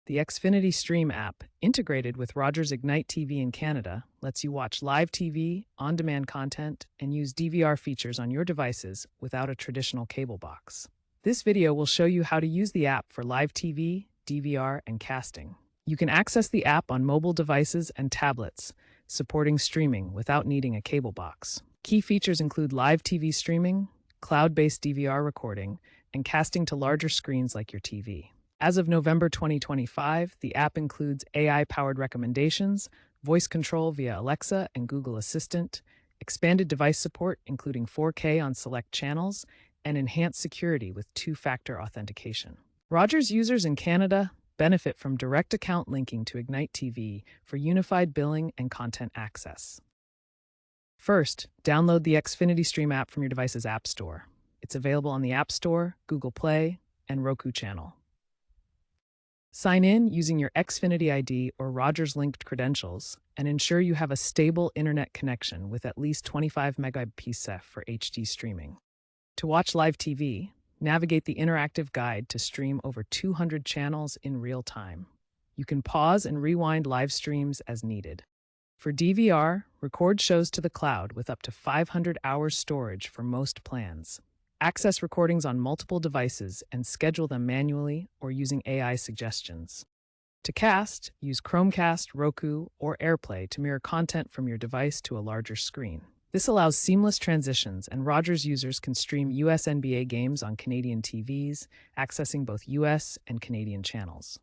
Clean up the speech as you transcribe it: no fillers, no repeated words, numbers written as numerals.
The Xfinity Stream app, integrated with Rogers Ignite TV in Canada, lets you watch live TV, on-demand content, and use DVR features on your devices without a traditional cable box. This video will show you how to use the app for live TV, DVR, and casting. You can access the app on mobile devices and tablets, supporting streaming without needing a cable box. Key features include live TV streaming, cloud-based DVR recording, and casting to larger screens like your TV. As of November 2025, the app includes AI-powered recommendations, voice control via Alexa and Google Assistant, expanded device support including 4K on select channels, and enhanced security with two-factor authentication. Rogers users in Canada benefit from direct account linking to Ignite TV for unified billing and content access. First, download the Xfinity Stream app from your device's App Store. It's available on the App Store, Google Play, and Roku channel. Sign in using your Xfinity ID or Rogers-linked credentials and ensure you have a stable internet connection with at least 25 Mbps for HD streaming. To watch live TV, navigate the interactive guide to stream over 200 channels in real time. You can pause and rewind live streams as needed. For DVR, record shows to the cloud with up to 500 hours storage for most plans. Access recordings on multiple devices and schedule them manually or using AI suggestions. To cast, use Chromecast, Roku, or AirPlay to mirror content from your device to a larger screen. This allows seamless transitions, and Rogers users can stream US NBA games on Canadian TVs, accessing both US and Canadian channels.